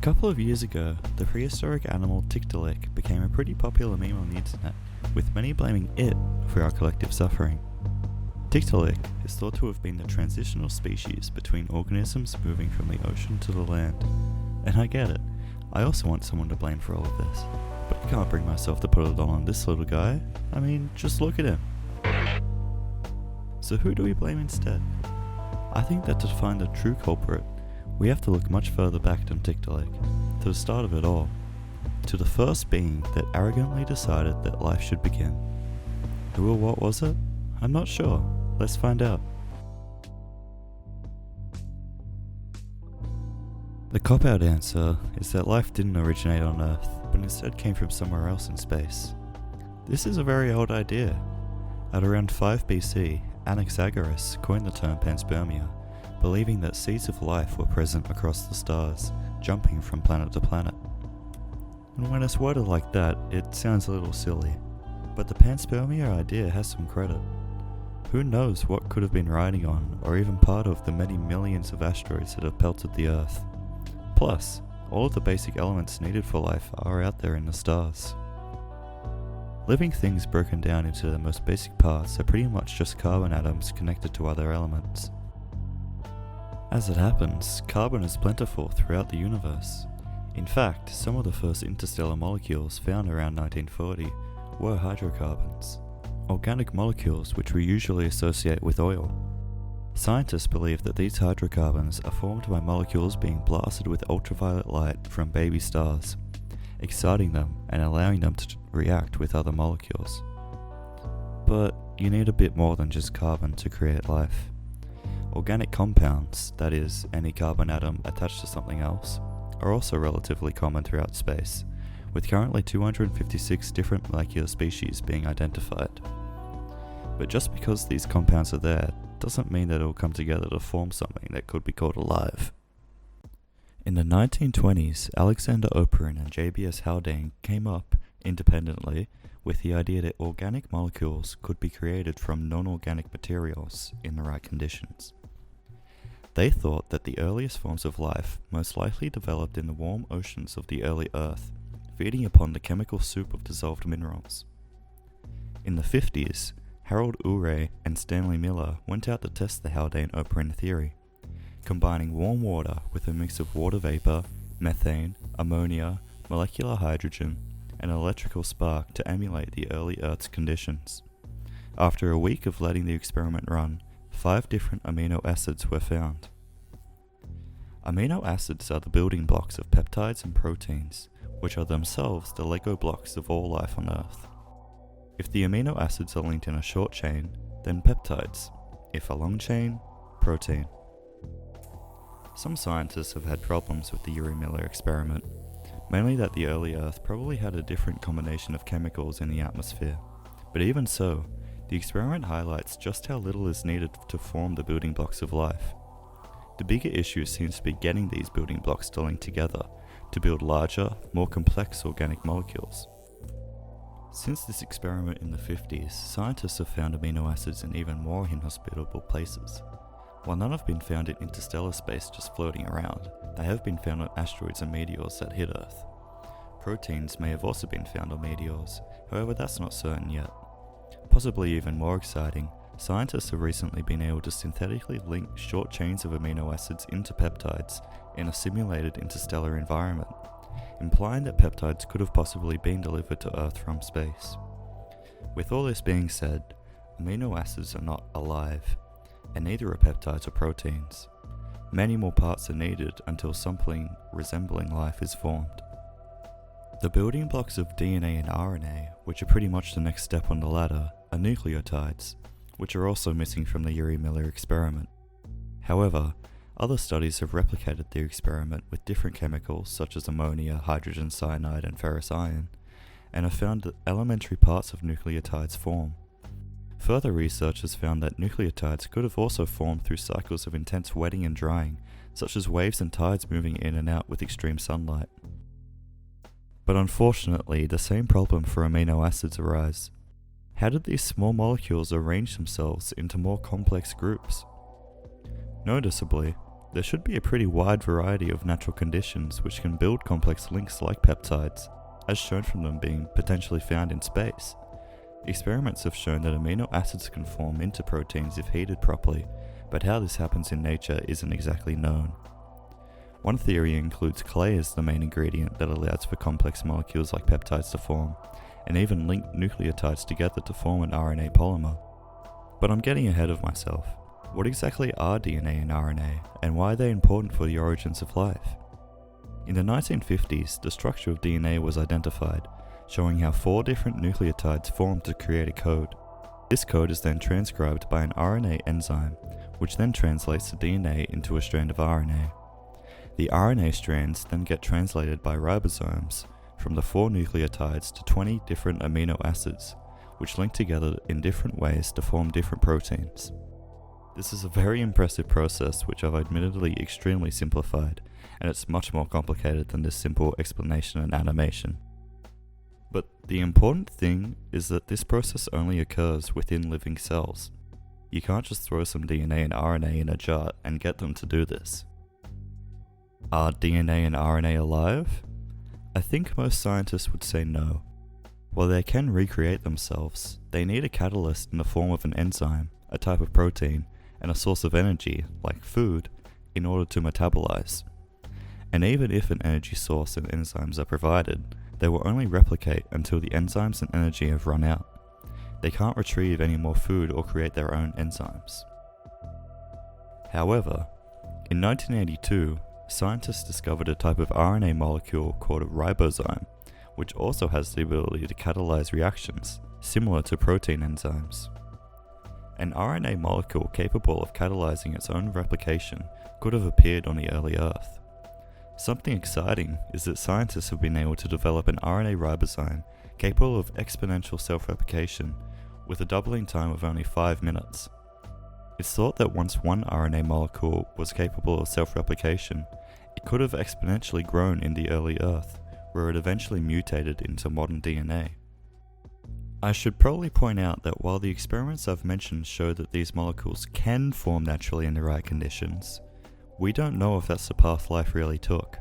couple of years ago, the prehistoric animal Tiktaalik became a pretty popular meme on the internet, with many blaming it for our collective suffering. Tiktaalik is thought to have been the transitional species between organisms moving from the ocean to the land. And I get it, I also want someone to blame for all of this, but I can't bring myself to put it all on this little guy. I mean, just look at him. So who do we blame instead? I think that to find the true culprit, we have to look much further back than Tiktaalik, to the start of it all, to the first being that arrogantly decided that life should begin. Who or what was it? I'm not sure. Let's find out. The cop-out answer is that life didn't originate on Earth, but instead came from somewhere else in space. This is a very old idea. At around 5 BC, Anaxagoras coined the term Panspermia, believing that seeds of life were present across the stars, jumping from planet to planet. And when it's worded like that, it sounds a little silly, but the Panspermia idea has some credit. Who knows what could have been riding on, or even part of the many millions of asteroids that have pelted the Earth. Plus, all of the basic elements needed for life are out there in the stars. Living things broken down into their most basic parts are pretty much just carbon atoms connected to other elements. As it happens, carbon is plentiful throughout the universe. In fact, some of the first interstellar molecules found around 1940 were hydrocarbons, organic molecules which we usually associate with oil. Scientists believe that these hydrocarbons are formed by molecules being blasted with ultraviolet light from baby stars, exciting them and allowing them to react with other molecules. But you need a bit more than just carbon to create life. Organic compounds, that is, any carbon atom attached to something else, are also relatively common throughout space, with currently 256 different molecular species being identified. But just because these compounds are there, doesn't mean that it will come together to form something that could be called alive. In the 1920s, Alexander Oparin and JBS Haldane came up, independently, with the idea that organic molecules could be created from non-organic materials in the right conditions. They thought that the earliest forms of life most likely developed in the warm oceans of the early Earth, feeding upon the chemical soup of dissolved minerals. In the 50s, Harold Urey and Stanley Miller went out to test the Haldane-Oparin theory, combining warm water with a mix of water vapor, methane, ammonia, molecular hydrogen, and an electrical spark to emulate the early Earth's conditions. After a week of letting the experiment run, 5 different amino acids were found. Amino acids are the building blocks of peptides and proteins, which are themselves the Lego blocks of all life on Earth. If the amino acids are linked in a short chain, then peptides. If a long chain, protein. Some scientists have had problems with the Urey-Miller experiment, mainly that the early Earth probably had a different combination of chemicals in the atmosphere. But even so, the experiment highlights just how little is needed to form the building blocks of life. The bigger issue seems to be getting these building blocks to link together to build larger, more complex organic molecules. Since this experiment in the 50s, scientists have found amino acids in even more inhospitable places. While none have been found in interstellar space just floating around, they have been found on asteroids and meteors that hit Earth. Proteins may have also been found on meteors, however that's not certain yet. Possibly even more exciting, scientists have recently been able to synthetically link short chains of amino acids into peptides in a simulated interstellar environment, implying that peptides could have possibly been delivered to Earth from space. With all this being said, amino acids are not alive, and neither are peptides or proteins. Many more parts are needed until something resembling life is formed. The building blocks of DNA and RNA, which are pretty much the next step on the ladder, are nucleotides, which are also missing from the Urey-Miller experiment. However, other studies have replicated the experiment with different chemicals such as ammonia, hydrogen cyanide, and ferrous iron, and have found that elementary parts of nucleotides form. Further research has found that nucleotides could have also formed through cycles of intense wetting and drying, such as waves and tides moving in and out with extreme sunlight. But unfortunately, the same problem for amino acids arise. How did these small molecules arrange themselves into more complex groups? Noticeably, there should be a pretty wide variety of natural conditions which can build complex links like peptides, as shown from them being potentially found in space. Experiments have shown that amino acids can form into proteins if heated properly, but how this happens in nature isn't exactly known. One theory includes clay as the main ingredient that allows for complex molecules like peptides to form, and even link nucleotides together to form an RNA polymer. But I'm getting ahead of myself. What exactly are DNA and RNA, and why are they important for the origins of life? In the 1950s, the structure of DNA was identified, showing how 4 different nucleotides form to create a code. This code is then transcribed by an RNA enzyme, which then translates the DNA into a strand of RNA. The RNA strands then get translated by ribosomes from the 4 nucleotides to 20 different amino acids, which link together in different ways to form different proteins. This is a very impressive process which I've admittedly extremely simplified, and it's much more complicated than this simple explanation and animation. But the important thing is that this process only occurs within living cells. You can't just throw some DNA and RNA in a jar and get them to do this. Are DNA and RNA alive? I think most scientists would say no. While they can recreate themselves, they need a catalyst in the form of an enzyme, a type of protein, and a source of energy, like food, in order to metabolize. And even if an energy source and enzymes are provided, they will only replicate until the enzymes and energy have run out. They can't retrieve any more food or create their own enzymes. However, in 1982, scientists discovered a type of RNA molecule called a ribosome, which also has the ability to catalyze reactions, similar to protein enzymes. An RNA molecule capable of catalyzing its own replication could have appeared on the early Earth. Something exciting is that scientists have been able to develop an RNA ribosome capable of exponential self-replication with a doubling time of only 5 minutes. It's thought that once one RNA molecule was capable of self-replication, it could have exponentially grown in the early Earth, where it eventually mutated into modern DNA. I should probably point out that while the experiments I've mentioned show that these molecules can form naturally in the right conditions, we don't know if that's the path life really took.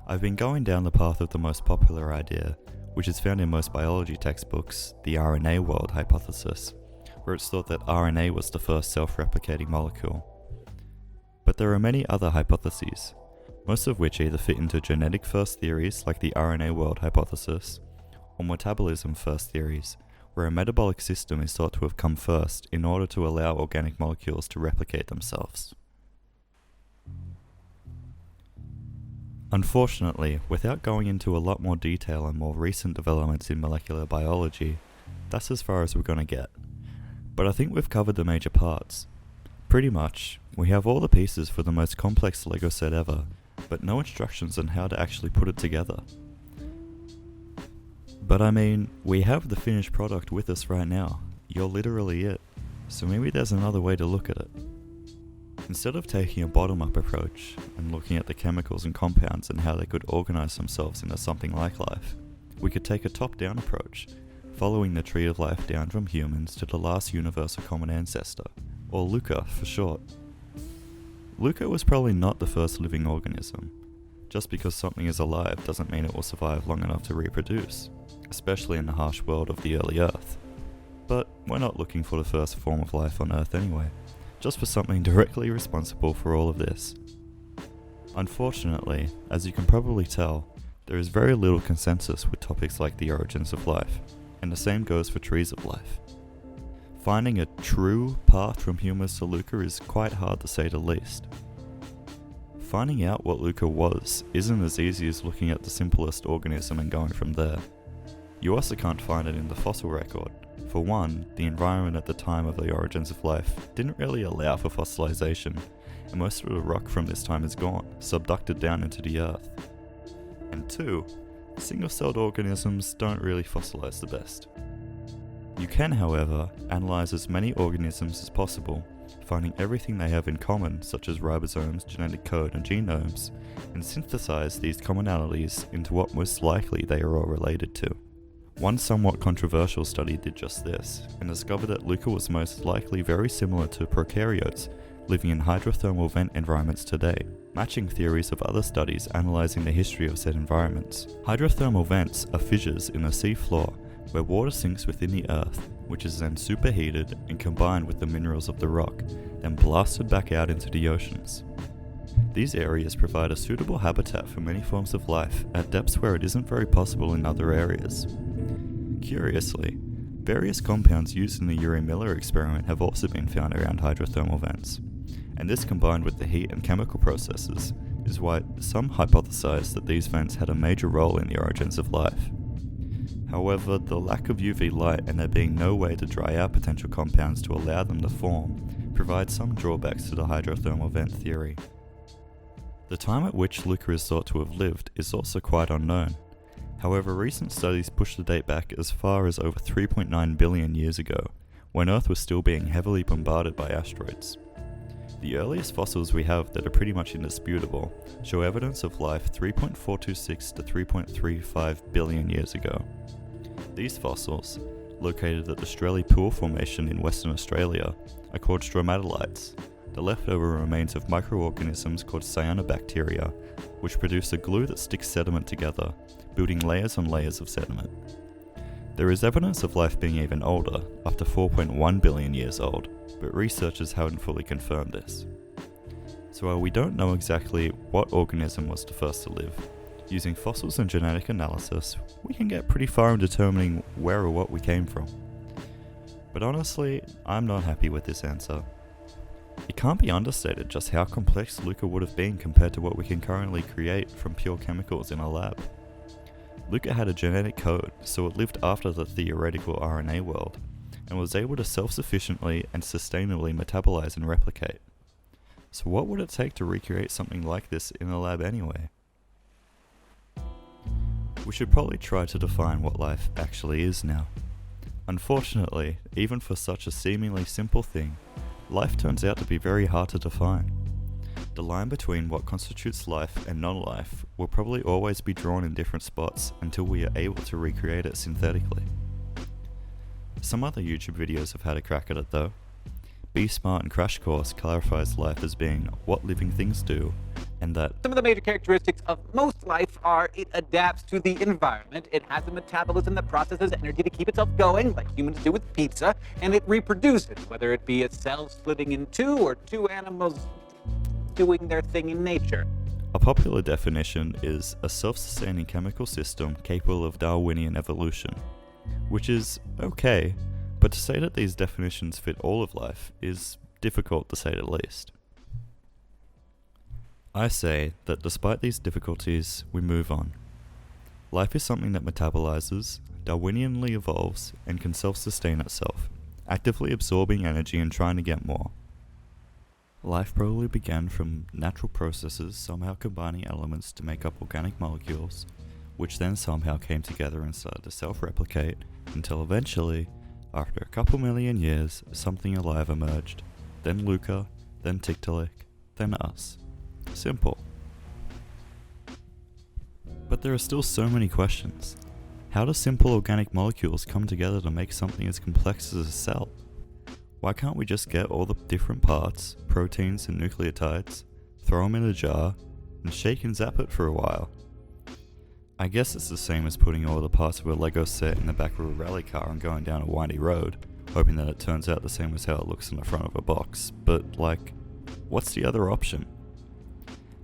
I've been going down the path of the most popular idea, which is found in most biology textbooks, the RNA world hypothesis, where it's thought that RNA was the first self-replicating molecule. But there are many other hypotheses, most of which either fit into genetic first theories like the RNA world hypothesis, or metabolism first theories, where a metabolic system is thought to have come first in order to allow organic molecules to replicate themselves. Unfortunately, without going into a lot more detail on more recent developments in molecular biology, that's as far as we're going to get. But I think we've covered the major parts. Pretty much, we have all the pieces for the most complex Lego set ever, but no instructions on how to actually put it together. But I mean, we have the finished product with us right now. You're literally it. So maybe there's another way to look at it. Instead of taking a bottom-up approach and looking at the chemicals and compounds and how they could organize themselves into something like life, we could take a top-down approach, following the tree of life down from humans to the last universal common ancestor, or LUCA for short. LUCA was probably not the first living organism. Just because something is alive doesn't mean it will survive long enough to reproduce, especially in the harsh world of the early Earth. But we're not looking for the first form of life on Earth anyway, just for something directly responsible for all of this. Unfortunately, as you can probably tell, there is very little consensus with topics like the origins of life, and the same goes for trees of life. Finding a true path from humans to LUCA is quite hard to say the least. Finding out what LUCA was isn't as easy as looking at the simplest organism and going from there. You also can't find it in the fossil record. For one, the environment at the time of the origins of life didn't really allow for fossilization, and most of the rock from this time is gone, subducted down into the earth. And two, single-celled organisms don't really fossilize the best. You can, however, analyze as many organisms as possible, finding everything they have in common, such as ribosomes, genetic code, and genomes, and synthesize these commonalities into what most likely they are all related to. One somewhat controversial study did just this, and discovered that LUCA was most likely very similar to prokaryotes, living in hydrothermal vent environments today, matching theories of other studies analysing the history of said environments. Hydrothermal vents are fissures in the sea floor where water sinks within the earth, which is then superheated and combined with the minerals of the rock, then blasted back out into the oceans. These areas provide a suitable habitat for many forms of life at depths where it isn't very possible in other areas. Curiously, various compounds used in the Urey-Miller experiment have also been found around hydrothermal vents, and this combined with the heat and chemical processes is why some hypothesize that these vents had a major role in the origins of life. However, the lack of UV light and there being no way to dry out potential compounds to allow them to form provides some drawbacks to the hydrothermal vent theory. The time at which LUCA is thought to have lived is also quite unknown. However, recent studies push the date back as far as over 3.9 billion years ago, when Earth was still being heavily bombarded by asteroids. The earliest fossils we have that are pretty much indisputable show evidence of life 3.426 to 3.35 billion years ago. These fossils, located at the Strelley Pool Formation in Western Australia, are called stromatolites, the leftover remains of microorganisms called cyanobacteria, which produce a glue that sticks sediment together, building layers on layers of sediment. There is evidence of life being even older, up to 4.1 billion years old, but researchers haven't fully confirmed this. So while we don't know exactly what organism was the first to live, using fossils and genetic analysis, we can get pretty far in determining where or what we came from. But honestly, I'm not happy with this answer. It can't be understated just how complex LUCA would have been compared to what we can currently create from pure chemicals in a lab. LUCA had a genetic code, so it lived after the theoretical RNA world, and was able to self-sufficiently and sustainably metabolize and replicate. So what would it take to recreate something like this in a lab anyway? We should probably try to define what life actually is now. Unfortunately, even for such a seemingly simple thing, life turns out to be very hard to define. The line between what constitutes life and non-life will probably always be drawn in different spots until we are able to recreate it synthetically. Some other YouTube videos have had a crack at it though. Be Smart and Crash Course clarifies life as being what living things do, and that some of the major characteristics of most life are it adapts to the environment, it has a metabolism that processes energy to keep itself going, like humans do with pizza, and it reproduces, whether it be a cell splitting in two or two animals doing their thing in nature. a popular definition is a self-sustaining chemical system capable of Darwinian evolution, which is okay, but to say that these definitions fit all of life is difficult to say the least. I say that despite these difficulties, we move on. Life is something that metabolizes, Darwinianly evolves, and can self-sustain itself, actively absorbing energy and trying to get more. Life probably began from natural processes somehow combining elements to make up organic molecules, which then somehow came together and started to self-replicate, until eventually, after a couple million years, something alive emerged, then LUCA, then Tiktaalik, then us. Simple. But there are still so many questions. How do simple organic molecules come together to make something as complex as a cell? Why can't we just get all the different parts, proteins and nucleotides, throw them in a jar, and shake and zap it for a while? I guess it's the same as putting all the parts of a Lego set in the back of a rally car and going down a windy road, hoping that it turns out the same as how it looks in the front of a box, but like, what's the other option?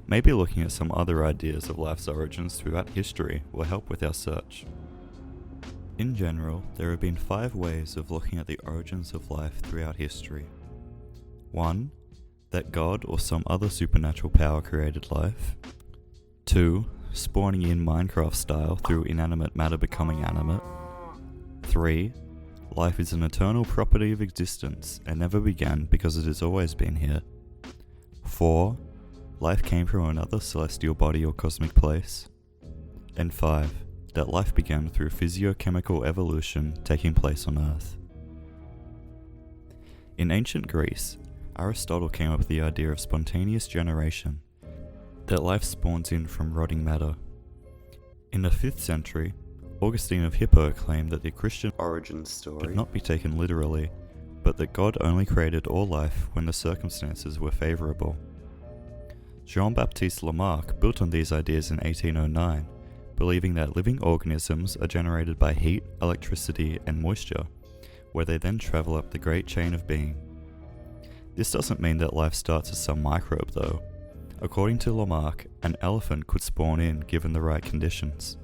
Maybe looking at some other ideas of life's origins throughout history will help with our search. In general, there have been 5 ways of looking at the origins of life throughout history. 1. That God or some other supernatural power created life. 2. Spawning in Minecraft style through inanimate matter becoming animate. 3. Life is an eternal property of existence and never began because it has always been here. 4. Life came from another celestial body or cosmic place. And 5. That life began through physiochemical evolution taking place on Earth. In ancient Greece, Aristotle came up with the idea of spontaneous generation, that life spawns in from rotting matter. In the 5th century, Augustine of Hippo claimed that the Christian origin story could not be taken literally, but that God only created all life when the circumstances were favourable. Jean-Baptiste Lamarck built on these ideas in 1809, believing that living organisms are generated by heat, electricity, and moisture, where they then travel up the great chain of being. This doesn't mean that life starts as some microbe though. According to Lamarck, an elephant could spawn in given the right conditions.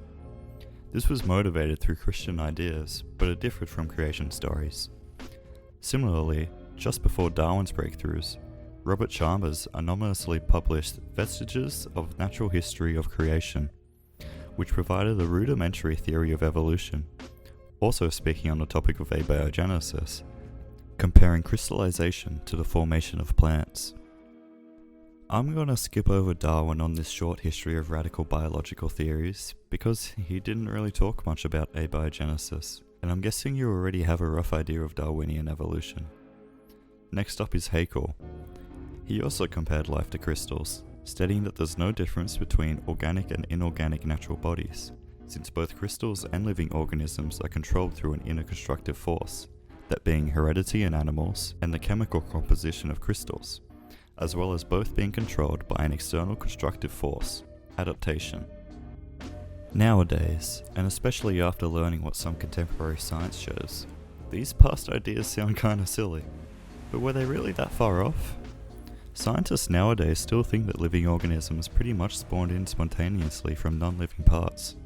This was motivated through Christian ideas, but it differed from creation stories. Similarly, just before Darwin's breakthroughs, Robert Chalmers anonymously published Vestiges of Natural History of Creation, which provided a rudimentary theory of evolution, also speaking on the topic of abiogenesis, comparing crystallization to the formation of plants. I'm gonna skip over Darwin on this short history of radical biological theories, because he didn't really talk much about abiogenesis, and I'm guessing you already have a rough idea of Darwinian evolution. Next up is Haeckel. He also compared life to crystals, stating that there's no difference between organic and inorganic natural bodies, since both crystals and living organisms are controlled through an inner constructive force, that being heredity in animals and the chemical composition of crystals, as well as both being controlled by an external constructive force, adaptation. Nowadays, and especially after learning what some contemporary science shows, these past ideas sound kinda silly, but were they really that far off? Scientists nowadays still think that living organisms pretty much spawned in spontaneously from non-living parts,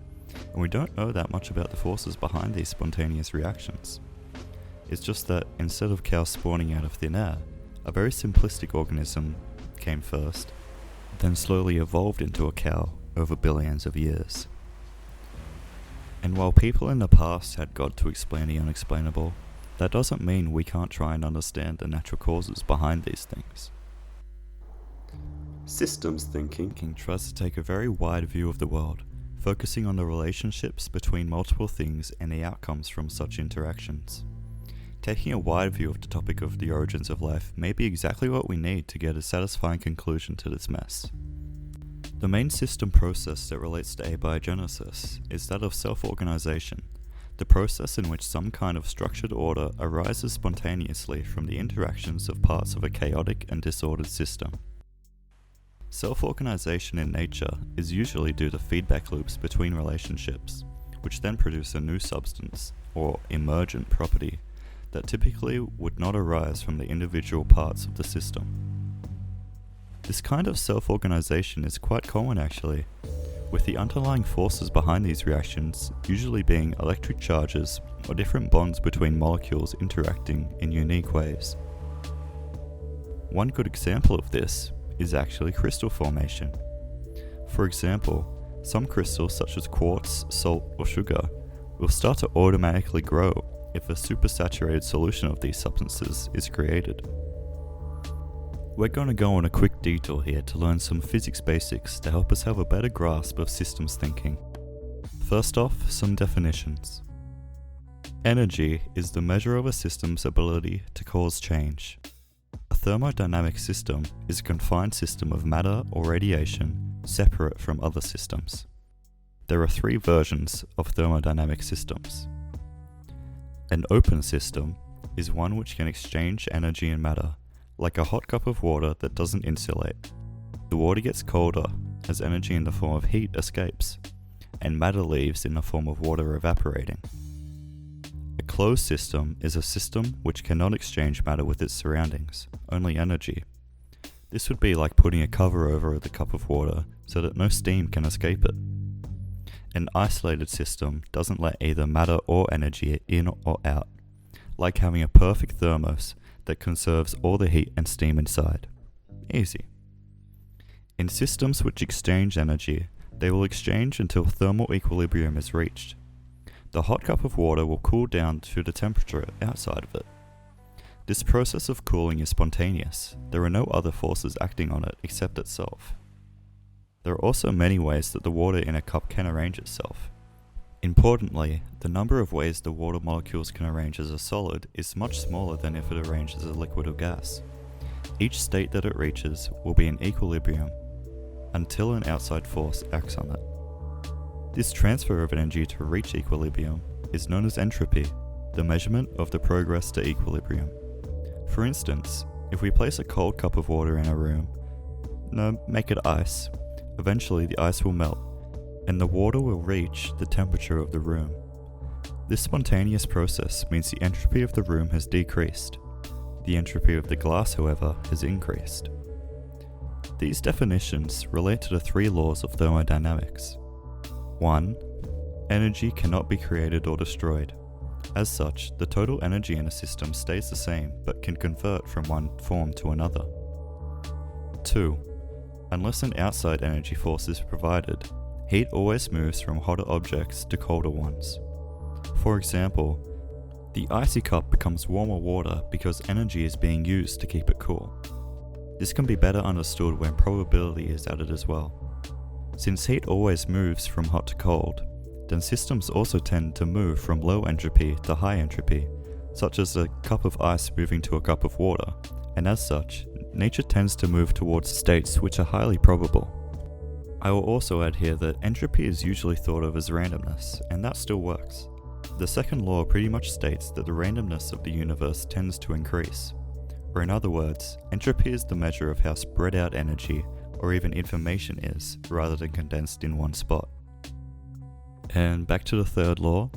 and we don't know that much about the forces behind these spontaneous reactions. It's just that instead of cows spawning out of thin air, a very simplistic organism came first, then slowly evolved into a cow over billions of years. And while people in the past had God to explain the unexplainable, that doesn't mean we can't try and understand the natural causes behind these things. Systems thinking tries to take a very wide view of the world, focusing on the relationships between multiple things and the outcomes from such interactions. Taking a wide view of the topic of the origins of life may be exactly what we need to get a satisfying conclusion to this mess. The main system process that relates to abiogenesis is that of self-organization, the process in which some kind of structured order arises spontaneously from the interactions of parts of a chaotic and disordered system. Self-organization in nature is usually due to feedback loops between relationships, which then produce a new substance, or emergent property, that typically would not arise from the individual parts of the system. This kind of self-organization is quite common actually, with the underlying forces behind these reactions usually being electric charges or different bonds between molecules interacting in unique ways. One good example of this is actually crystal formation. For example, some crystals such as quartz, salt, or sugar will start to automatically grow if a supersaturated solution of these substances is created. We're going to go on a quick detour here to learn some physics basics to help us have a better grasp of systems thinking. First off, some definitions. Energy is the measure of a system's ability to cause change. A thermodynamic system is a confined system of matter or radiation separate from other systems. There are three versions of thermodynamic systems. An open system is one which can exchange energy and matter, like a hot cup of water that doesn't insulate. The water gets colder as energy in the form of heat escapes, and matter leaves in the form of water evaporating. A closed system is a system which cannot exchange matter with its surroundings, only energy. This would be like putting a cover over the cup of water so that no steam can escape it. An isolated system doesn't let either matter or energy in or out, like having a perfect thermos that conserves all the heat and steam inside. Easy. In systems which exchange energy, they will exchange until thermal equilibrium is reached. The hot cup of water will cool down to the temperature outside of it. This process of cooling is spontaneous. There are no other forces acting on it except itself. There are also many ways that the water in a cup can arrange itself. Importantly, the number of ways the water molecules can arrange as a solid is much smaller than if it arranges as a liquid or gas. Each state that it reaches will be in equilibrium until an outside force acts on it. This transfer of energy to reach equilibrium is known as entropy, the measurement of the progress to equilibrium. For instance, if we place a cold cup of water in a room, make it ice, eventually the ice will melt, and the water will reach the temperature of the room. This spontaneous process means the entropy of the room has decreased. The entropy of the glass, however, has increased. These definitions relate to the three laws of thermodynamics. 1. Energy cannot be created or destroyed. As such, the total energy in a system stays the same but can convert from one form to another. 2. Unless an outside energy force is provided, heat always moves from hotter objects to colder ones. For example, the icy cup becomes warmer water because energy is being used to keep it cool. This can be better understood when probability is added as well. Since heat always moves from hot to cold, then systems also tend to move from low entropy to high entropy, such as a cup of ice moving to a cup of water, and as such, nature tends to move towards states which are highly probable. I will also add here that entropy is usually thought of as randomness, and that still works. The second law pretty much states that the randomness of the universe tends to increase. Or in other words, entropy is the measure of how spread out energy or even information is, rather than condensed in one spot. And back to the third law,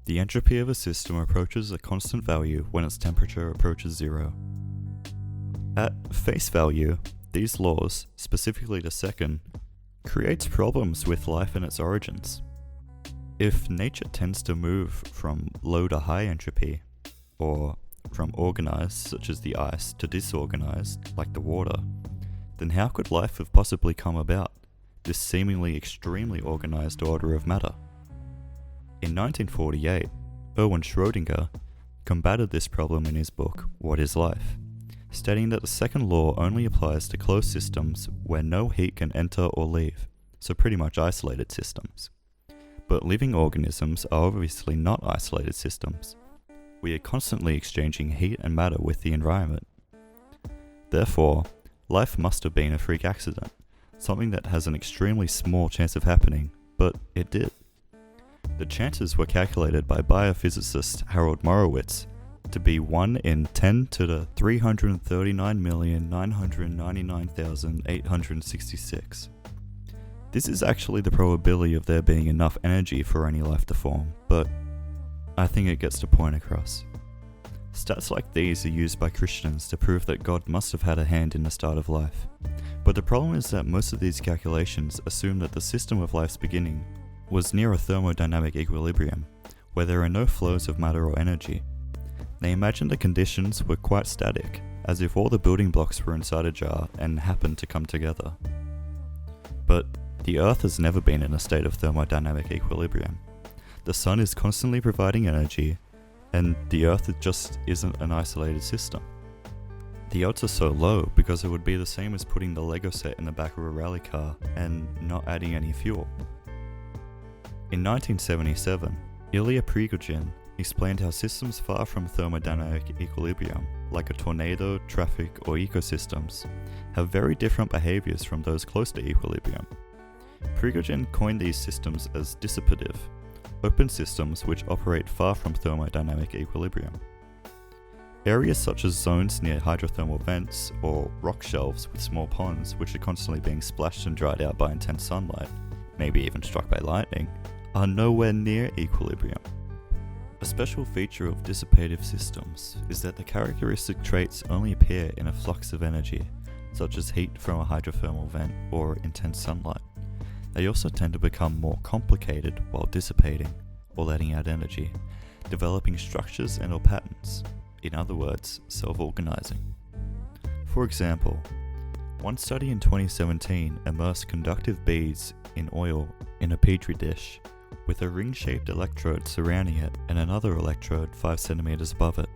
the entropy of a system approaches a constant value when its temperature approaches zero. At face value, these laws, specifically the second, creates problems with life and its origins. If nature tends to move from low to high entropy, or from organized, such as the ice, to disorganized, like the water, then how could life have possibly come about, this seemingly extremely organized order of matter? In 1948, Erwin Schrödinger combated this problem in his book, What is Life?, stating that the second law only applies to closed systems where no heat can enter or leave, so pretty much isolated systems. But living organisms are obviously not isolated systems. We are constantly exchanging heat and matter with the environment. Therefore, life must have been a freak accident, something that has an extremely small chance of happening, but it did. The chances were calculated by biophysicist Harold Morowitz to be 1 in 10 to the 339,999,866. This is actually the probability of there being enough energy for any life to form, but I think it gets the point across. Stats like these are used by Christians to prove that God must have had a hand in the start of life. But the problem is that most of these calculations assume that the system of life's beginning was near a thermodynamic equilibrium, where there are no flows of matter or energy. They imagine the conditions were quite static, as if all the building blocks were inside a jar and happened to come together. But the Earth has never been in a state of thermodynamic equilibrium. The sun is constantly providing energy, and the Earth just isn't an isolated system. The odds are so low because it would be the same as putting the Lego set in the back of a rally car and not adding any fuel. In 1977, Ilya Prigogine explained how systems far from thermodynamic equilibrium, like a tornado, traffic, or ecosystems, have very different behaviors from those close to equilibrium. Prigogine coined these systems as dissipative, open systems which operate far from thermodynamic equilibrium. Areas such as zones near hydrothermal vents or rock shelves with small ponds which are constantly being splashed and dried out by intense sunlight, maybe even struck by lightning, are nowhere near equilibrium. A special feature of dissipative systems is that the characteristic traits only appear in a flux of energy, such as heat from a hydrothermal vent or intense sunlight. They also tend to become more complicated while dissipating, or letting out energy, developing structures and/or patterns, in other words, self-organizing. For example, one study in 2017 immersed conductive beads in oil in a petri dish, with a ring-shaped electrode surrounding it and another electrode 5 centimeters above it.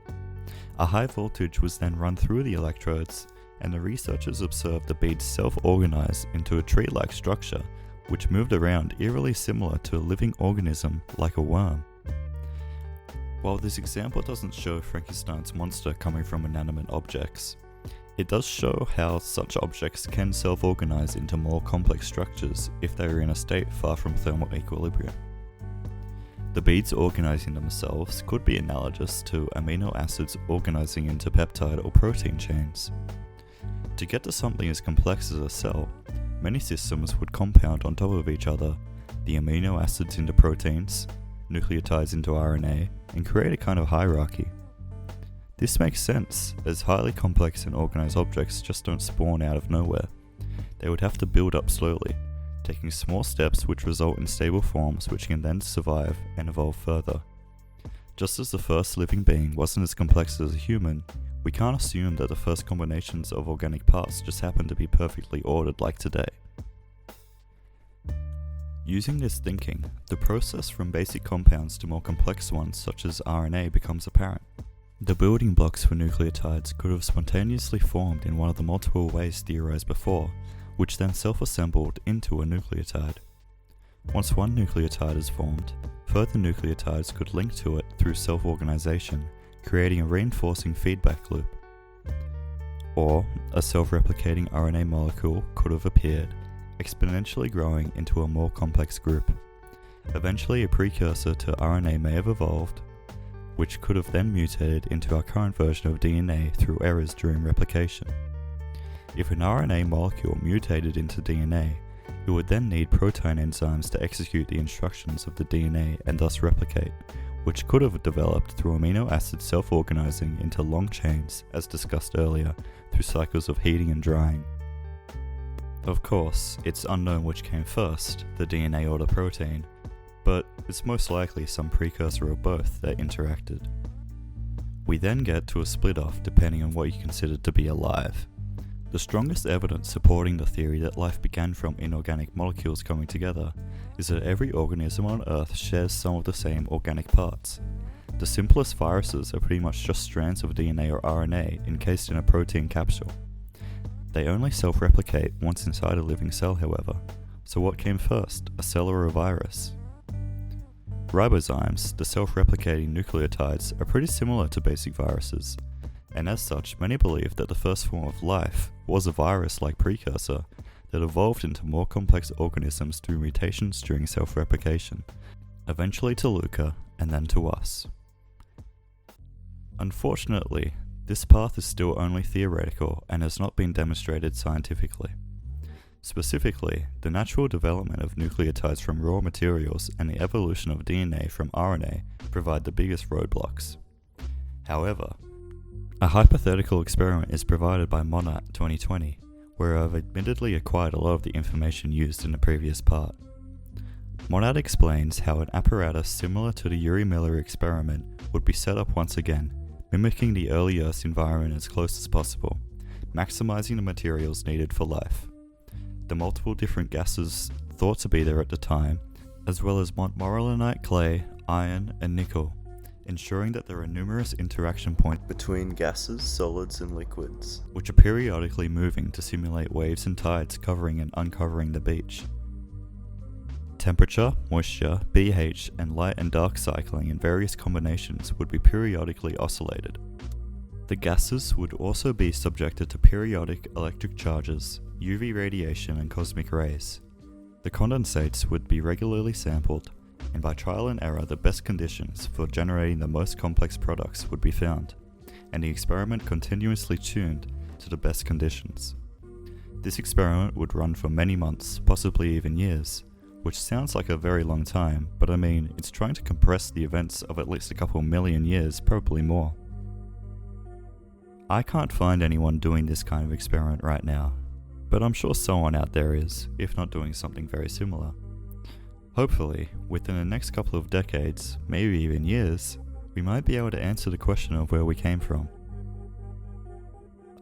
A high voltage was then run through the electrodes, and the researchers observed the beads self-organize into a tree-like structure which moved around eerily similar to a living organism like a worm. While this example doesn't show Frankenstein's monster coming from inanimate objects, it does show how such objects can self-organize into more complex structures if they are in a state far from thermal equilibrium. The beads organizing themselves could be analogous to amino acids organizing into peptide or protein chains. To get to something as complex as a cell, many systems would compound on top of each other, the amino acids into proteins, nucleotides into RNA, and create a kind of hierarchy. This makes sense, as highly complex and organized objects just don't spawn out of nowhere. They would have to build up slowly, taking small steps which result in stable forms which can then survive and evolve further. Just as the first living being wasn't as complex as a human, we can't assume that the first combinations of organic parts just happened to be perfectly ordered like today. Using this thinking, the process from basic compounds to more complex ones such as RNA becomes apparent. The building blocks for nucleotides could have spontaneously formed in one of the multiple ways theorized before, which then self-assembled into a nucleotide. Once one nucleotide is formed, further nucleotides could link to it through self-organization, creating a reinforcing feedback loop. Or, a self-replicating RNA molecule could have appeared, exponentially growing into a more complex group. Eventually, a precursor to RNA may have evolved, which could have then mutated into our current version of DNA through errors during replication. If an RNA molecule mutated into DNA, it would then need protein enzymes to execute the instructions of the DNA and thus replicate, which could have developed through amino acids self-organizing into long chains, as discussed earlier, through cycles of heating and drying. Of course, it's unknown which came first, the DNA or the protein, but it's most likely some precursor of both that interacted. We then get to a split-off depending on what you consider to be alive. The strongest evidence supporting the theory that life began from inorganic molecules coming together is that every organism on Earth shares some of the same organic parts. The simplest viruses are pretty much just strands of DNA or RNA encased in a protein capsule. They only self-replicate once inside a living cell, however. So what came first, a cell or a virus? Ribozymes, the self-replicating nucleotides, are pretty similar to basic viruses, and as such, many believe that the first form of life was a virus-like precursor that evolved into more complex organisms through mutations during self-replication, eventually to LUCA and then to us. Unfortunately, this path is still only theoretical and has not been demonstrated scientifically. Specifically, the natural development of nucleotides from raw materials and the evolution of DNA from RNA provide the biggest roadblocks. However, a hypothetical experiment is provided by Monat 2020, where I've admittedly acquired a lot of the information used in the previous part. Monat explains how an apparatus similar to the Urey-Miller experiment would be set up once again, mimicking the early Earth's environment as close as possible, maximizing the materials needed for life. The multiple different gases thought to be there at the time, as well as montmorillonite clay, iron, and nickel, ensuring that there are numerous interaction points between gases, solids, and liquids, which are periodically moving to simulate waves and tides covering and uncovering the beach. Temperature, moisture, pH, and light and dark cycling in various combinations would be periodically oscillated. The gases would also be subjected to periodic electric charges, UV radiation, and cosmic rays. The condensates would be regularly sampled, and by trial and error the best conditions for generating the most complex products would be found, and the experiment continuously tuned to the best conditions. This experiment would run for many months, possibly even years, which sounds like a very long time, but I mean, it's trying to compress the events of at least a couple million years, probably more. I can't find anyone doing this kind of experiment right now, but I'm sure someone out there is, if not doing something very similar. Hopefully, within the next couple of decades, maybe even years, we might be able to answer the question of where we came from.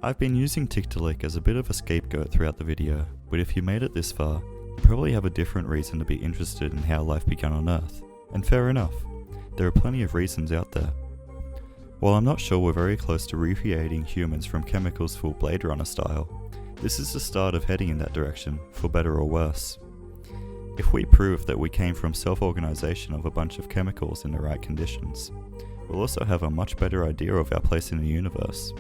I've been using Tiktaalik as a bit of a scapegoat throughout the video, but if you made it this far, you probably have a different reason to be interested in how life began on Earth, and fair enough, there are plenty of reasons out there. While I'm not sure we're very close to recreating humans from chemicals full Blade Runner style, this is the start of heading in that direction, for better or worse. If we prove that we came from self-organization of a bunch of chemicals in the right conditions, we'll also have a much better idea of our place in the universe.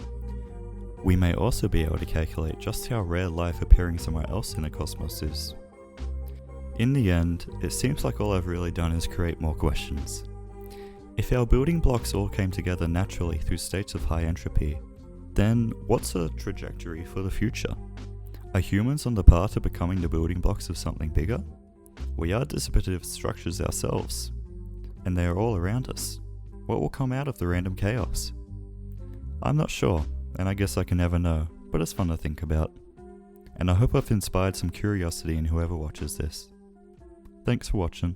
We may also be able to calculate just how rare life appearing somewhere else in the cosmos is. In the end, it seems like all I've really done is create more questions. If our building blocks all came together naturally through states of high entropy, then what's a trajectory for the future? Are humans on the path to becoming the building blocks of something bigger? We are dissipative structures ourselves, and they are all around us. What will come out of the random chaos? I'm not sure, and I guess I can never know, but it's fun to think about. And I hope I've inspired some curiosity in whoever watches this. Thanks for watching.